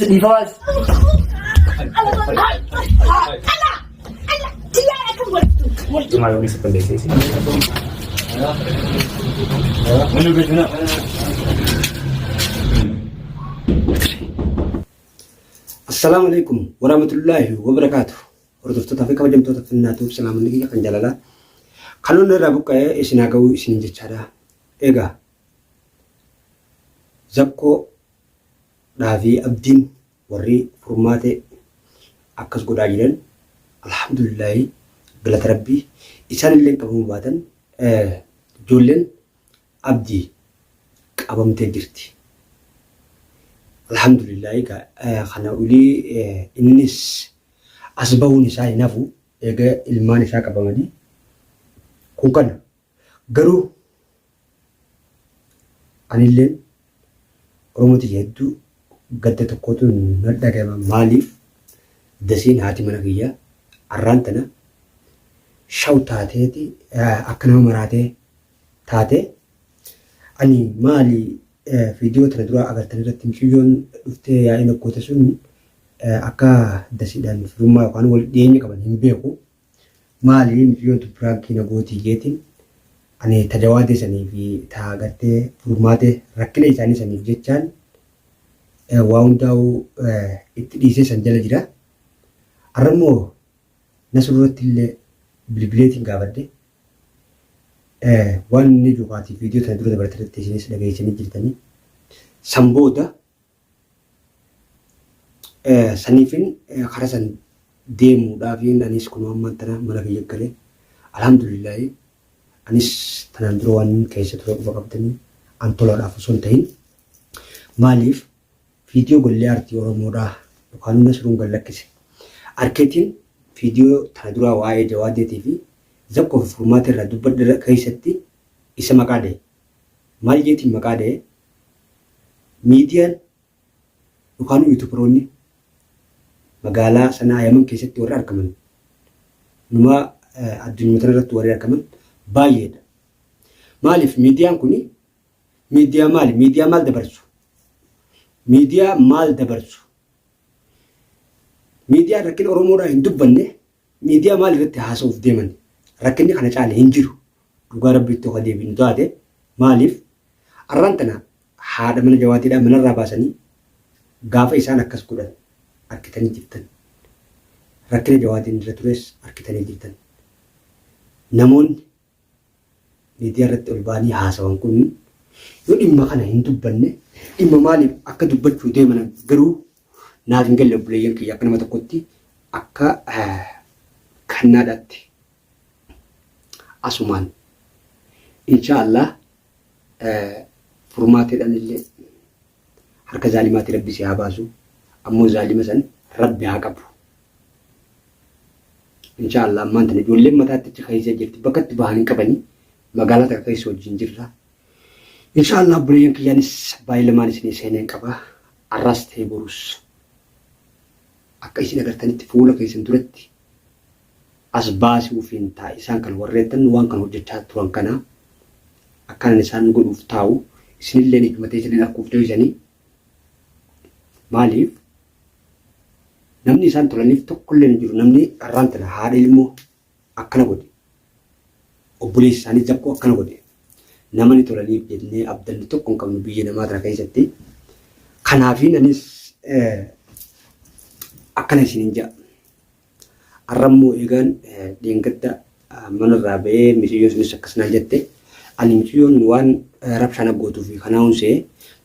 Difawas. Cuma bisa pendek sih. Menunggu sana. Assalamualaikum warahmatullahi wabarakatuh. Hordoftoota fi kabajamtoota finnaatuuf salaamanni kiyya kan jaalalaa. Kanuun irraa buqqa'ee isin haa ga'uu isin jechaadha. Egaa Zakkoo fi Abdiin warri furmaate akkas godhaa jiran alhamdulillahi galata rabbii isaan illee qabamuu baatan ijoolleen Abdii qabamtee jirti. Alhamdulillahi kana ulii innis as bahuun isaa hin hafu egaa ilmaan isaa qabamanii kun kana garuu anilleen Oromooti hedduu gadda tokkotu na dhagahama. Maaliif dasiin haati mana kiyyaa arraan tana shaw taateeti akka nama maraatee taate ani maali viidiyoo tana dura agartan irratti mucayyoon dhuftee yaa'ii naggoota sun akka dasiidhaan firummaa yookaan wal dhiyeenya qaban hin beeku. Maali mucayyoon tupiraankii nagootii jeetiin ani tajawaadee sanii fi taagartee furmaate rakkina isaanii saniif jechaan waa hundaa'u itti dhiisee san jala jira. Arrammoo nasurratti illee bilbileetiin gaafadde waan inni juuqaatiif viidiyoo tana dura dabartanitti isinis dhageessanii jirtanii san booda saniifin karaa san deemuudhaaf anis kun ammaan tana mana kiyya galee alhamdulillahi anis tanaan dura waan keessa ture quba qabdanii an tolaadhaaf osoo hin ta'in maaliif viidiyoo gollee aartii Oromoodhaa yookaan Nasruun gallakkise arkeetiin viidiyoo tana dura waa'ee Jawaadeetii fi Zakkoo fi furmaata irraa dubbadde keessatti isa maqaa dha'e. Maal jeetiin maqaa dha'e? Miidiyaan yookaan yuutuubaroonni magaalaa sanaa Yaman keessatti warri argaman numa addunyaa irratti warri argaman baay'eedha. Maaliif miidiyaan kuni miidiyaa maali? Miidiyaa maal dabarsu? Miidiyaa maal dabarsu? Miidiyaan rakkina Oromoodhaa hin dubbanne miidiyaa maal irratti haasa'uuf deeman? Rakkinni kana caale hin jiru. Dhugaa rabbiitti of adeebiin taate maaliif arraan tana haadha mana Jawaatiidhaa manarraa baasanii gaafa isaan akkas godhan arkitanii jirtan. Rakkina Jawaatiin irra tures arkitanii jirtan. Namoonni miidiyaa irratti ol ba'anii haasawan kun yoo dhimma kana hin dubbanne dhimma maaliif akka dubbachuu deeman garuu naaf hin galle obboleeyyan kiyya akka nama tokkotti akka kannaadhaatti asumaan inshaallah furmaateedhaan illee harka zaalimaatti rabbi si haa baasu ammoo zaalima san rabbi haa qabu. Inshaallah ammaan tana ijoolleen mataatti achi keessa jirti bakka itti bahan hin qabanii magaalaa takka keessa wajjin jirra. Inshaallah obboleeyyan kiyyaanis baay'ee lamaan isinii seeneen qaba. Arraas ta'ee borus akka isin agartanitti fuula keessan duratti as baasuuf hin taa'e isaan kan warreettan waan kan hojjechaa turan kana akkan isaan godhuuf taa'u isinillee hikmatee isin arguuf deebisanii maaliif namni isaan tolaniif tokkollee hin jiru. Namni arraan tana haadha ilmoo akkana godhe obboleessi isaanii Zakkoo akkana godhe namni tolaniif jennee abdanni tokko hin qabnu biyya namaa tana keessatti. Kanaafiin anis akkana isin hin jedha. Arrammoo eegaan dheengadda manarraa ba'ee miciyyoon sunis akkasnaa jette ani miciyyoon waan rabshaan aggootuu fi kanaa hunsee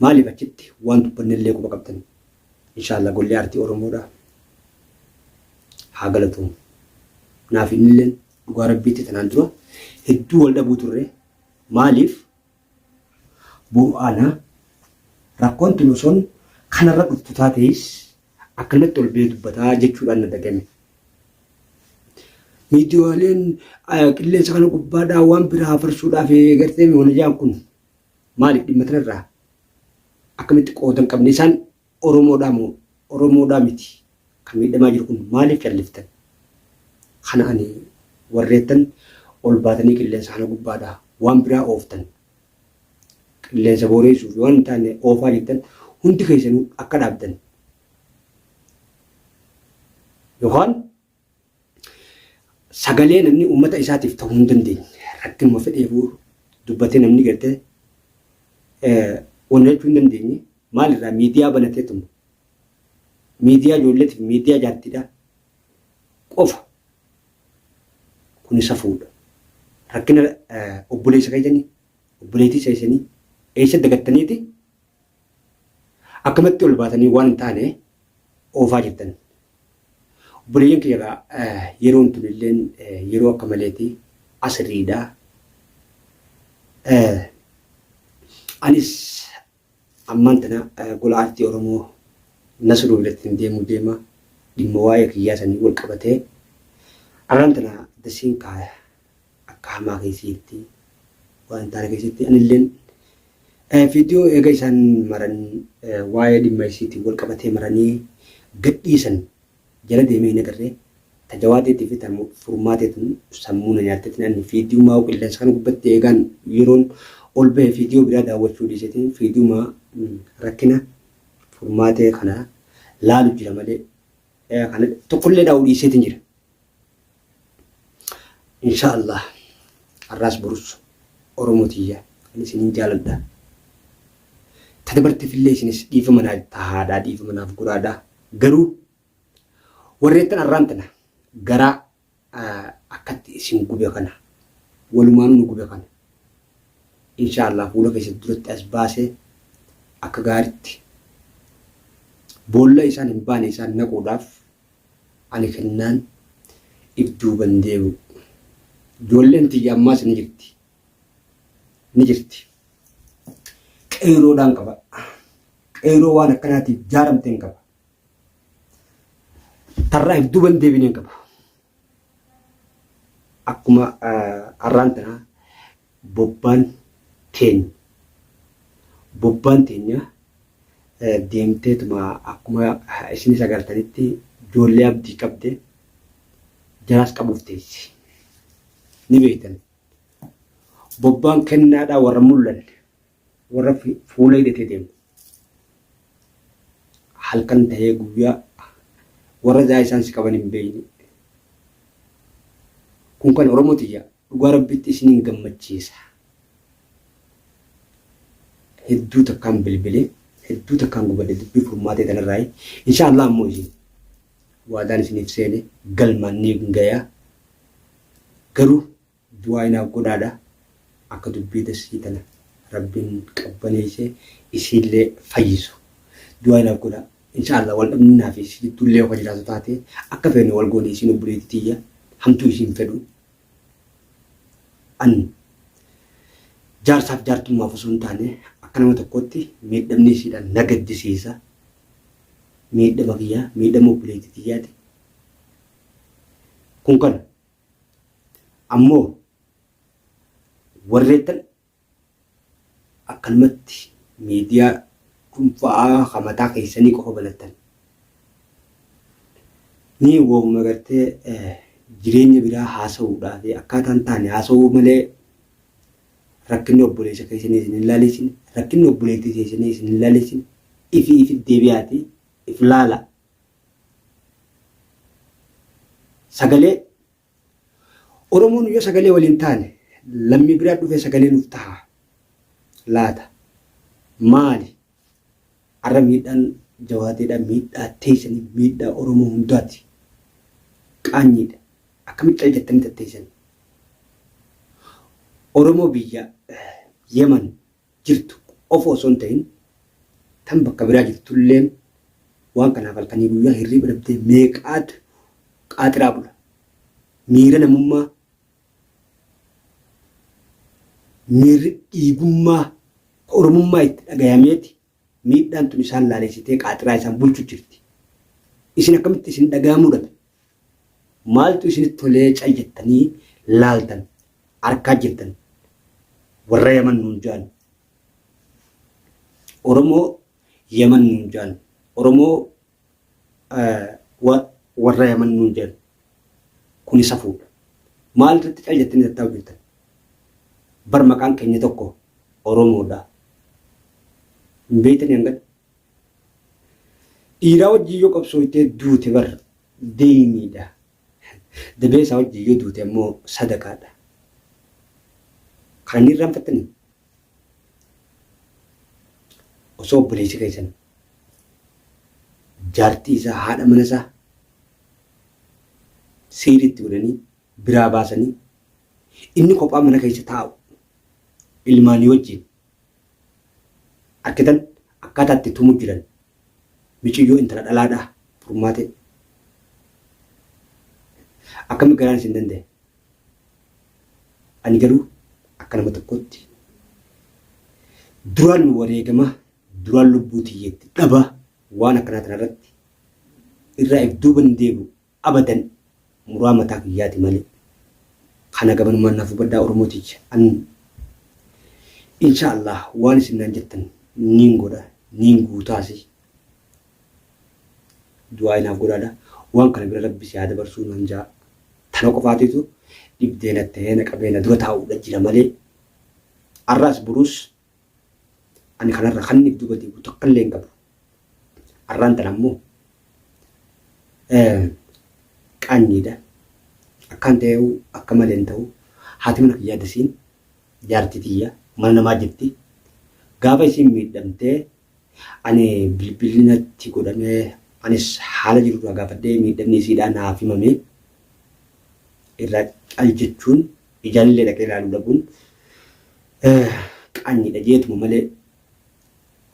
maaliif achitti waan dubbannellee quba qabdan. Inshaallah gollee aartii Oromoodhaa haa galatuun. Naaf innilleen dhugaa rabbiitti tanaan dura hedduu wal dhabuu turre maaliif bu'aana rakkoon tulusoon kanarra dhuftu taatees akkanatti ol ba'ee dubbataa jechuudhaan na dhagame. Miidiyaaleen qilleensa kana gubbaadhaa waan biraa farsuudhaaf gartee mi'oonajaan kun maaliif dhimma tanarraa akkamitti qoodan qabne isaan Oromoodhaa miti kan miidhamaa jiru kun maaliif calliftan? Kana ani warreettan ol baatanii qilleensa kana gubbaadhaa waan biraa ooftan qilleensa booreessuuf waan taane oofaa jirtan hundi keessanuu akka dhaabdan yookaan sagalee namni uummata isaatiif ta'uu hin dandeenye rakkinuma fedheefuu dubbatee namni gartee wanna jechuu hin dandeenye maalirraa miidiyaa banateetuma miidiyaa ijoolleetiif miidiyaa jaartidhaa qofa kun isa fuudha rakkina obboleessa keessanii obboleettii keessanii eessa dagattaniiti akkamatti ol baatanii waan hin taane oofaa jirtan. Obboleeyyan kiyya yeroon tun illeen yeroo akka maleeti asirriidhaa. Anis ammaan tana gola aartii Oromoo Nasruu biratti deema dhimma waa'ee kiyyaa sanii wal qabatee arraan tana dasiin akka hamaa keessatti waan taane keessatti anilleen viidiyoo eega isaan maran waa'ee dhimma isiitiin wal qabatee maranii gadhiisan jala deemee hin agarree tajawaateetii fi furmaateetiin sammuu na nyaatteetiin ani viidiyoo maa qilleensa kana gubbatti eegaan yeroon ol bahee viidiyoo biraa daawwachuu dhiiseetiin viidiyoo rakkina furmaatee kana laalu jira malee kana tokkollee daawwuu dhiiseetiin jira. Inshaallah arraas borus Oromootiyaa kan isiniin jaaladha. Tadabarteefillee isinis dhiifama naaf tahaadhaa dhiifama naaf guraadhaa garuu warreettan arraan tana garaa akkatti isin gube kana walumaan nu gube kana inshaallah fuula keessatti duratti as baasee akka gaaritti boolla isaan hin baane isaan naquudhaaf ani kennaan ibduu bandeebu ijoolleen tiyya ammaas ni jirti qeeroodhaan qaba qeeroo waan akkanaatiif jaaramteen qaba tarraa ibduu bandeebineen qaba akkuma arraan tanaa bobbaan teenya deemteetuma akkuma isinis agartanitti ijoollee abdii qabde jaraas qabuuf teessi ni beektan bobbaan kennaadhaa warra mul'anne warra fuula hidhatee deemu halkan tahee guyyaa warra zaa isaan si qaban hin beeyne kun kan Oromootiyya dhugaa rabbitti isiniin gammachiisa hedduu takkaan bilbilee hedduu takkaan gubadde dubbii furmaatee kanarraa inshaallah ammoo isin waadaan isiniif seene galmaan ni gayaa garuu du'aa inaaf godhaadha akka dubbii dasii tana rabbiin qabbaneessee isiillee fayyisu du'aa inaaf godhaa inshaallah wal dhabnaa fi isittullee yoo jiraatu taate akka feene wal goone isin obboleettiyya hamtuu isin fedhu an jaarsaaf jaartummaaf osoo hin taane akka nama tokkotti miidhamni isiidhaan na gaddisiisa miidhama kiyyaa miidhama obboleettiyyaati kun kana ammoo warreettan akkanumatti miidiyaa dhuunfaa hamataa keessanii qofa banattan ni woomuma gartee jireenya biraa haasa'uudhaa fi akkaataan taane haasa'uu malee rakkinni obboleessa keessanii isin hin laaleessin rakkinni obboleettii keessanii isin hin laaleessin ifi deebi'aati if laala sagalee Oromoon yoo sagalee waliin taane lammii biraa dhufee sagalee nuuf ta'a laata maali arra miidhaan jawaateedhaan miidhaa teessanii miidhaa Oromoo hundaati qaanyiidha akkamitti jettanii tatteessan Oromoo biyya Yemen jirtu of osoo hin ta'in tan bakka biraa jirtulleen waan kanaaf halkanii guyyaa hirriba dhabdee meeqaatu qaaxiraa bula miira namummaa miirri dhiigummaa Oromummaa itti dhagayameeti miidhaan tun isaan laaleessitee qaaxiraa isaan bulchu jirti isin akkamitti isin dhagayamuu dhabe maaltu isinitti tolee caljettanii laaltan harkaa jirtan warra Yemen nuun jaan Oromoo Yemen nuun jaan Oromoo warra Yemen nuun jaan kun isa fuudha maal irratti caljettanii tattaa'u jirtan bar maqaan keenya tokko Oromoodha hin beeytanii hangana dhiiraa wajjii yoo qabsooytee duute bar deemiidha. Dabee isaa wajjin yoo duute immoo sadaqaadha. Kan inni irraanfattanii osoo obboleessi keessan jaartii isaa haadha mana isaa seeritti godhanii biraa baasanii inni kophaa mana keessa taa'u ilmaanii wajjin arkitan akkaataa itti tumuu jiran michiyyoo intala dhalaadhaa furmaate akkami garaan isin danda'e. Ani garuu akka nama tokkotti duraan wareegama duraan lubbuu tiyyeetti dhaba waan akkanaa kanarratti irraa if duuba hin deebi'u abadan muraa mataa kiyyaati malee kana gabanumaan naaf baddaa Oromooticha an inshallah waan isin naan jettan niin godha niin guutaasi du'aa inaaf godhaadha waan kana bira rabbi si haa dabarsuu nan jaa tana qofaatitu dhibdeena ta'ee na qabeena dura taa'uudha jira malee arraas buruus ani kanarra kan if duuba deebi'u tokko illee hin qabu. Arraan tana ammoo qaanyiidha. Akkaan ta'uu akka malee hin ta'u haati mana kiyyaa dasiin jaartii tiyya mana namaa jirti. Gaafa isiin miidhamtee ani bilbilli natti godhamee anis haala jirurraa gaafadhee miidhamni isiidhaa naaf himamee irraa cal jechuun ijaallee dhaqee ilaaluu dhabuun qaanyiidha jeetuma malee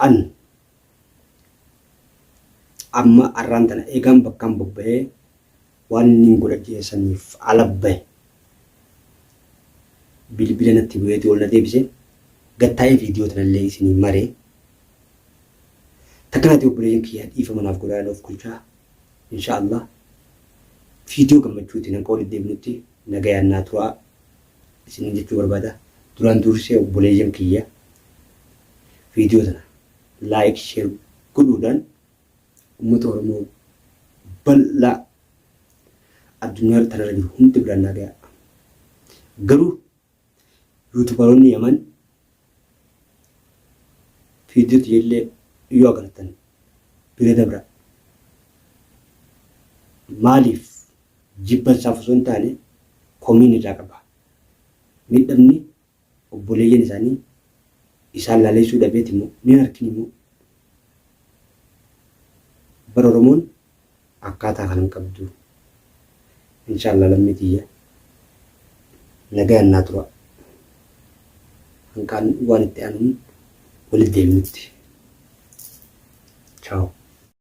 an amma arraan tana eegaan bakkaan bobba'ee waan inni godha jeessaniif alabbaye bilbila natti bu'eeti ol na deebise gattaa'ee viidiyoo tanallee isinii maree takkanaati obboleeyyan kiyyaa dhiifama naaf godhaa of kulchaa inshaallah viidiyoo gammachuutiin akka walitti deebinutti nagayaan naa turaa isiniin jechuu barbaada. Duraan dursee obboleeyyan kiyya viidiyoo tana laayik sheer godhuudhaan uummata Oromoo bal'aa addunyaa tanarra jiru hundi biraan naa gayaa. Garuu yuutubaroonni Yaman viidiyoo tiyyaallee yoo agartan bira dabra maaliif jibbansaaf osoo hin taane komiin irraa qaba. Miidhamni obboleeyyan isaanii isaan laaleessuu dhabeet immoo ni harkin immoo bara Oromoon akkaataa kanan qabdu inshaallah lammii tiyya nagayaan naa tura hanqaan waan itti aanuun walitti deebinutti. Ciao.